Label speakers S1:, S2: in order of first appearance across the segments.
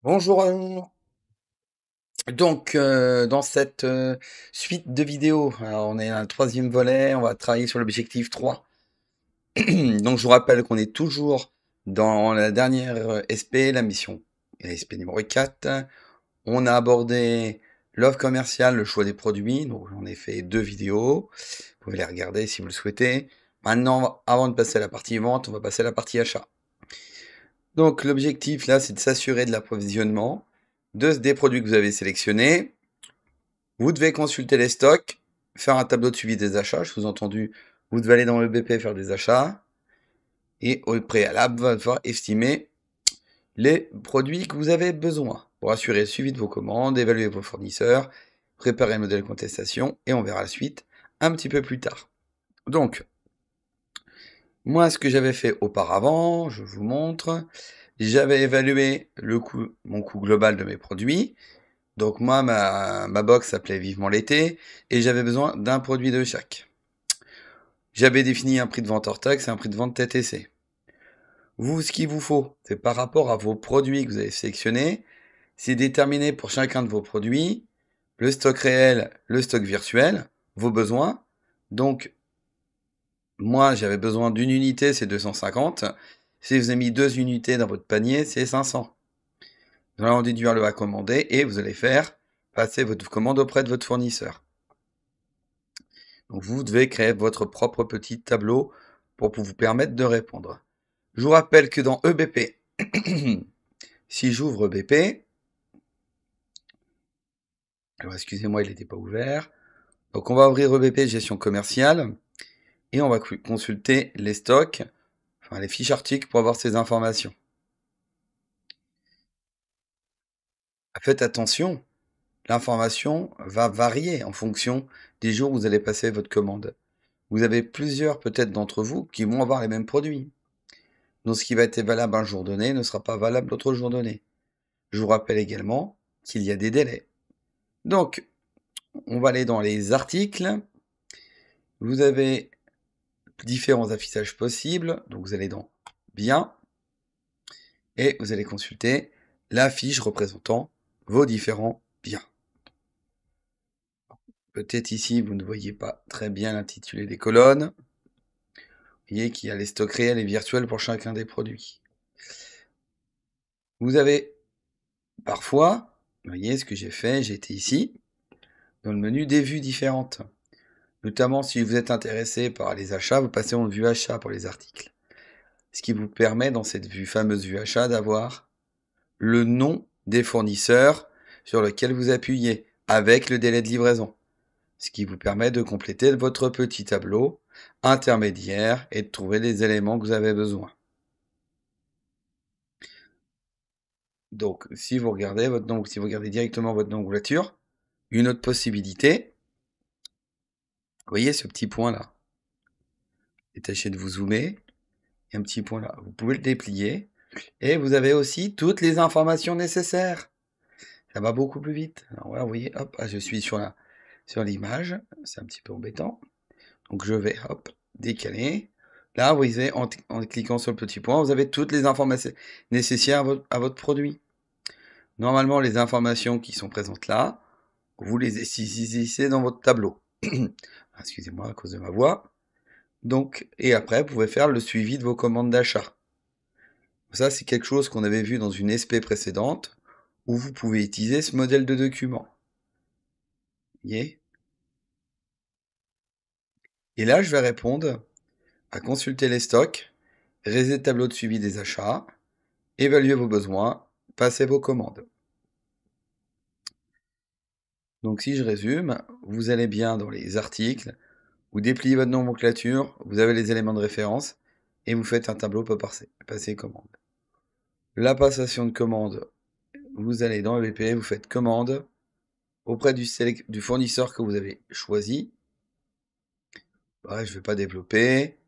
S1: Bonjour. Dans cette suite de vidéos, alors on est à un troisième volet, on va travailler sur l'objectif 3. Donc je vous rappelle qu'on est toujours dans la dernière SP, la mission SP numéro 4. On a abordé l'offre commerciale, le choix des produits, donc j'en ai fait 2 vidéos. Vous pouvez les regarder si vous le souhaitez. Maintenant, avant de passer à la partie vente, on va passer à la partie achat. Donc l'objectif là, c'est de s'assurer de l'approvisionnement des produits que vous avez sélectionnés. Vous devez consulter les stocks, faire un tableau de suivi des achats. Sous-entendu, vous devez aller dans le BP faire des achats. Et au préalable, vous allez devoir estimer les produits que vous avez besoin pour assurer le suivi de vos commandes, évaluer vos fournisseurs, préparer le modèle de contestation et on verra la suite un petit peu plus tard. Donc, moi, ce que j'avais fait auparavant, je vous montre, j'avais évalué mon coût global de mes produits. Donc moi, ma box s'appelait Vivement l'été et j'avais besoin d'un produit de chaque. J'avais défini un prix de vente hors taxe et un prix de vente TTC. Vous, ce qu'il vous faut, c'est par rapport à vos produits que vous avez sélectionnés, c'est déterminer pour chacun de vos produits le stock réel, le stock virtuel, vos besoins. Donc, moi, j'avais besoin d'une unité, c'est 250. Si vous avez mis 2 unités dans votre panier, c'est 500. Vous allez en déduire le à commander et vous allez faire passer votre commande auprès de votre fournisseur. Donc vous devez créer votre propre petit tableau pour vous permettre de répondre. Je vous rappelle que dans EBP, si j'ouvre EBP, alors excusez-moi, il n'était pas ouvert. Donc on va ouvrir EBP gestion commerciale et on va consulter les stocks, enfin les fiches articles pour avoir ces informations. Faites attention, l'information va varier en fonction des jours où vous allez passer votre commande. Vous avez plusieurs peut-être d'entre vous qui vont avoir les mêmes produits. Donc ce qui va être valable un jour donné ne sera pas valable l'autre jour donné. Je vous rappelle également qu'il y a des délais. Donc, on va aller dans les articles. Vous avez différents affichages possibles. Donc, vous allez dans Bien et vous allez consulter la fiche représentant vos différents biens. Peut-être ici, vous ne voyez pas très bien l'intitulé des colonnes. Vous voyez qu'il y a les stocks réels et virtuels pour chacun des produits. Vous avez parfois, vous voyez ce que j'ai fait, j'ai été ici, dans le menu des vues différentes. Notamment si vous êtes intéressé par les achats, vous passez en vue achat pour les articles. Ce qui vous permet dans cette fameuse vue achat d'avoir le nom des fournisseurs sur lequel vous appuyez avec le délai de livraison. Ce qui vous permet de compléter votre petit tableau intermédiaire et de trouver les éléments que vous avez besoin. Donc si vous regardez si vous regardez directement votre nomenclature, une autre possibilité, vous voyez ce petit point là. Tâchez de vous zoomer. Il y a un petit point là. Vous pouvez le déplier. Et vous avez aussi toutes les informations nécessaires. Ça va beaucoup plus vite. Alors voilà, vous voyez, hop, je suis sur l'image. C'est un petit peu embêtant. Donc je vais, hop, décaler. Là, vous voyez, en cliquant sur le petit point, vous avez toutes les informations nécessaires à votre produit. Normalement, les informations qui sont présentes là, vous les saisissez dans votre tableau. Excusez-moi à cause de ma voix. Donc, et après, vous pouvez faire le suivi de vos commandes d'achat. Ça, c'est quelque chose qu'on avait vu dans une SP précédente, où vous pouvez utiliser ce modèle de document. Vous voyez ? Et là, je vais répondre à consulter les stocks, réaliser le tableau de suivi des achats, évaluer vos besoins, passer vos commandes. Donc si je résume, vous allez bien dans les articles, vous dépliez votre nomenclature, vous avez les éléments de référence, et vous faites un tableau pour passer commande. La passation de commande, vous allez dans le BP, vous faites commande auprès du fournisseur que vous avez choisi. Ouais, je ne vais pas développer,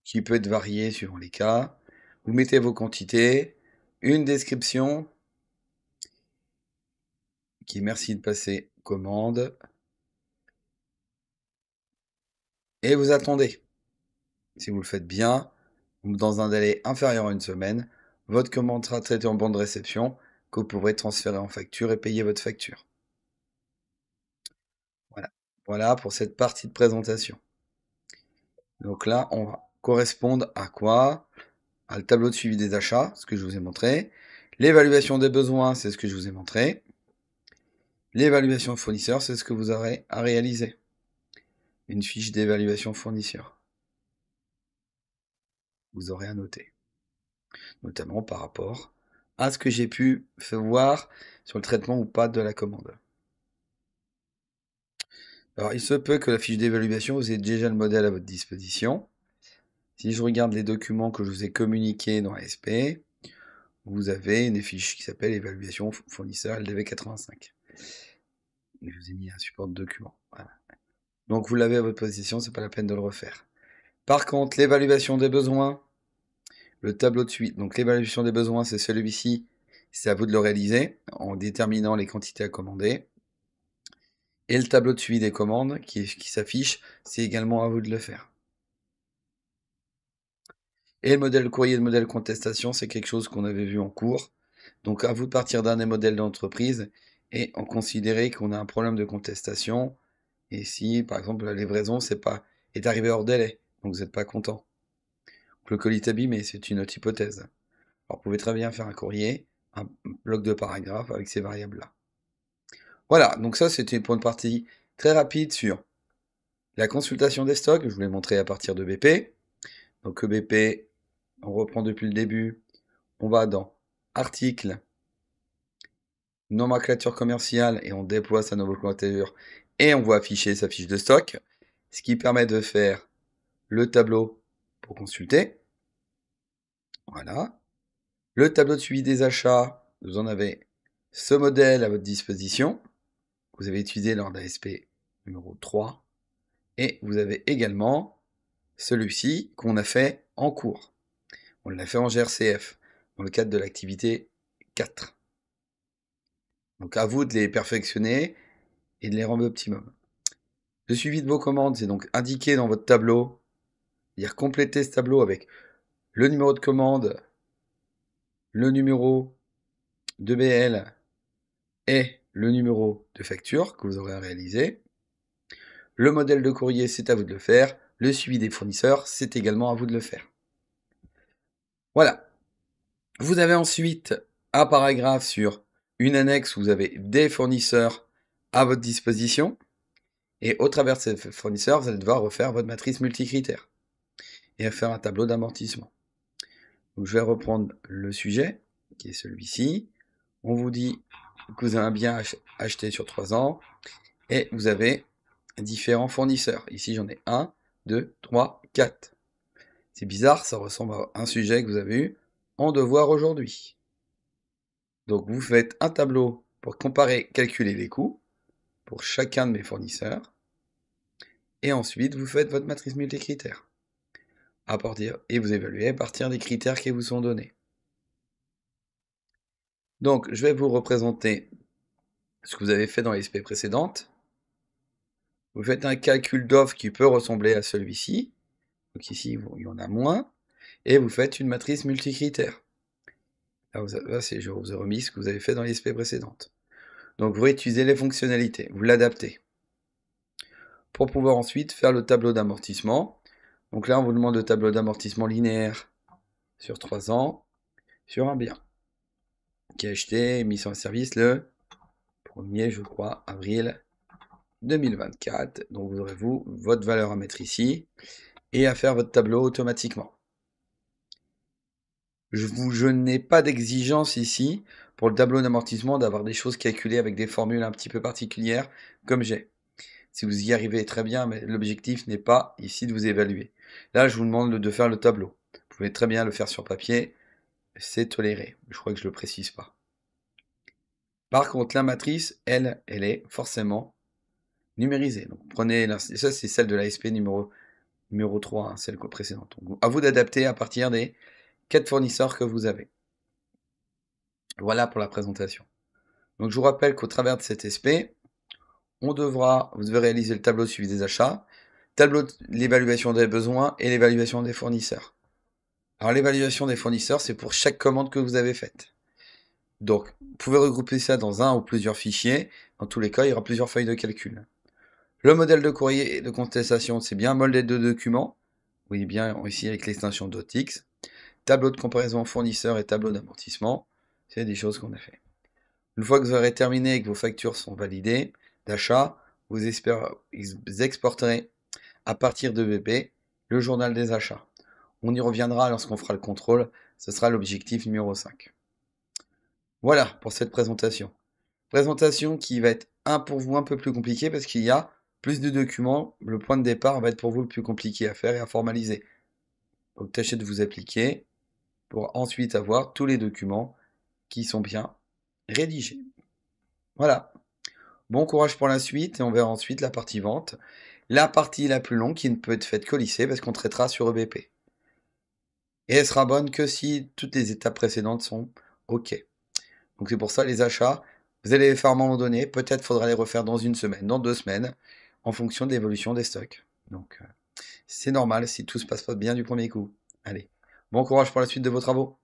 S1: qui peut être varié suivant les cas. Vous mettez vos quantités, une description qui est merci de passer commande, et vous attendez. Si vous le faites bien, dans un délai inférieur à une semaine, votre commande sera traitée en bon de réception que vous pourrez transférer en facture et payer votre facture. Voilà. Voilà pour cette partie de présentation. Donc là, on va correspondre à quoi? À le tableau de suivi des achats, ce que je vous ai montré. L'évaluation des besoins, c'est ce que je vous ai montré. L'évaluation fournisseur, c'est ce que vous aurez à réaliser. Une fiche d'évaluation fournisseur. Vous aurez à noter. Notamment par rapport à ce que j'ai pu voir sur le traitement ou pas de la commande. Alors, il se peut que la fiche d'évaluation, vous ayez déjà le modèle à votre disposition. Si je regarde les documents que je vous ai communiqués dans ASP, vous avez une fiche qui s'appelle évaluation fournisseur LDV85. Je vous ai mis un support de document. Voilà. Donc vous l'avez à votre position, c'est pas la peine de le refaire. Par contre, l'évaluation des besoins, le tableau de suite. Donc l'évaluation des besoins, c'est celui-ci. C'est à vous de le réaliser en déterminant les quantités à commander. Et le tableau de suivi des commandes qui s'affiche, c'est également à vous de le faire. Et le modèle courrier et le modèle contestation, c'est quelque chose qu'on avait vu en cours. Donc à vous de partir d'un des modèles d'entreprise et en considérer qu'on a un problème de contestation. Et si, par exemple, la livraison est arrivée hors délai, donc vous n'êtes pas content. Donc, le colis est abîmé, c'est une autre hypothèse. Alors vous pouvez très bien faire un courrier, un bloc de paragraphes avec ces variables-là. Voilà, donc ça c'était pour une partie très rapide sur la consultation des stocks, je vous l'ai montré à partir de BP. Donc BP, on reprend depuis le début, on va dans article, nomenclature commerciale et on déploie sa nomenclature et on voit afficher sa fiche de stock, ce qui permet de faire le tableau pour consulter. Voilà. Le tableau de suivi des achats, vous en avez ce modèle à votre disposition. Vous avez utilisé lors d'ASP numéro 3. Et vous avez également celui-ci qu'on a fait en cours. On l'a fait en GRCF, dans le cadre de l'activité 4. Donc à vous de les perfectionner et de les rendre optimum. Le suivi de vos commandes, c'est donc indiqué dans votre tableau, c'est-à-dire compléter ce tableau avec le numéro de commande, le numéro de BL et le numéro de facture que vous aurez à réaliser. Le modèle de courrier, c'est à vous de le faire. Le suivi des fournisseurs, c'est également à vous de le faire. Voilà. Vous avez ensuite un paragraphe sur une annexe où vous avez des fournisseurs à votre disposition. Et au travers de ces fournisseurs, vous allez devoir refaire votre matrice multicritère et faire un tableau d'amortissement. Donc je vais reprendre le sujet, qui est celui-ci. On vous dit que vous avez un bien acheté sur 3 ans et vous avez différents fournisseurs. Ici, j'en ai 1, 2, 3, 4. C'est bizarre, ça ressemble à un sujet que vous avez eu en devoir aujourd'hui. Donc vous faites un tableau pour comparer, calculer les coûts pour chacun de mes fournisseurs. Et ensuite, vous faites votre matrice multicritère. Et vous évaluez à partir des critères qui vous sont donnés. Donc, je vais vous représenter ce que vous avez fait dans les SP précédentes. Vous faites un calcul d'offre qui peut ressembler à celui-ci. Donc ici, il y en a moins. Et vous faites une matrice multicritère. Là, je vous ai remis ce que vous avez fait dans les SP précédentes. Donc, vous réutilisez les fonctionnalités, vous l'adaptez. Pour pouvoir ensuite faire le tableau d'amortissement. Donc là, on vous demande le tableau d'amortissement linéaire sur 3 ans, sur un bien, qui est acheté et mis en service le 1er, je crois, avril 2024. Donc vous aurez votre valeur à mettre ici et à faire votre tableau automatiquement. Je n'ai pas d'exigence ici pour le tableau d'amortissement d'avoir des choses calculées avec des formules un petit peu particulières comme j'ai. Si vous y arrivez très bien, mais l'objectif n'est pas ici de vous évaluer. Là, je vous demande de faire le tableau. Vous pouvez très bien le faire sur papier, c'est toléré. Je crois que je ne le précise pas. Par contre, la matrice, elle est forcément numérisée. Donc, prenez, ça c'est celle de l'ASP numéro 3, hein, celle précédente. Donc, à vous d'adapter à partir des 4 fournisseurs que vous avez. Voilà pour la présentation. Donc, je vous rappelle qu'au travers de cet SP, vous devez réaliser le tableau de suivi des achats, tableau de l'évaluation des besoins et l'évaluation des fournisseurs. Alors l'évaluation des fournisseurs, c'est pour chaque commande que vous avez faite. Donc, vous pouvez regrouper ça dans un ou plusieurs fichiers. Dans tous les cas, il y aura plusieurs feuilles de calcul. Le modèle de courrier et de contestation, c'est bien modèle de document. Oui, bien ici avec l'extension .x. Tableau de comparaison fournisseur et tableau d'amortissement. C'est des choses qu'on a fait. Une fois que vous aurez terminé et que vos factures sont validées d'achat, vous exporterez à partir de BP le journal des achats. On y reviendra lorsqu'on fera le contrôle. Ce sera l'objectif numéro 5. Voilà pour cette présentation. Présentation qui va être pour vous un peu plus compliquée parce qu'il y a plus de documents. Le point de départ va être pour vous le plus compliqué à faire et à formaliser. Donc tâchez de vous appliquer pour ensuite avoir tous les documents qui sont bien rédigés. Voilà. Bon courage pour la suite et on verra ensuite la partie vente. La partie la plus longue qui ne peut être faite qu'au lycée parce qu'on traitera sur EBP. Et elle sera bonne que si toutes les étapes précédentes sont OK. Donc c'est pour ça les achats, vous allez les faire à un moment donné, peut-être faudra les refaire dans une semaine, dans 2 semaines, en fonction de l'évolution des stocks. Donc c'est normal si tout se passe pas bien du premier coup. Allez, bon courage pour la suite de vos travaux.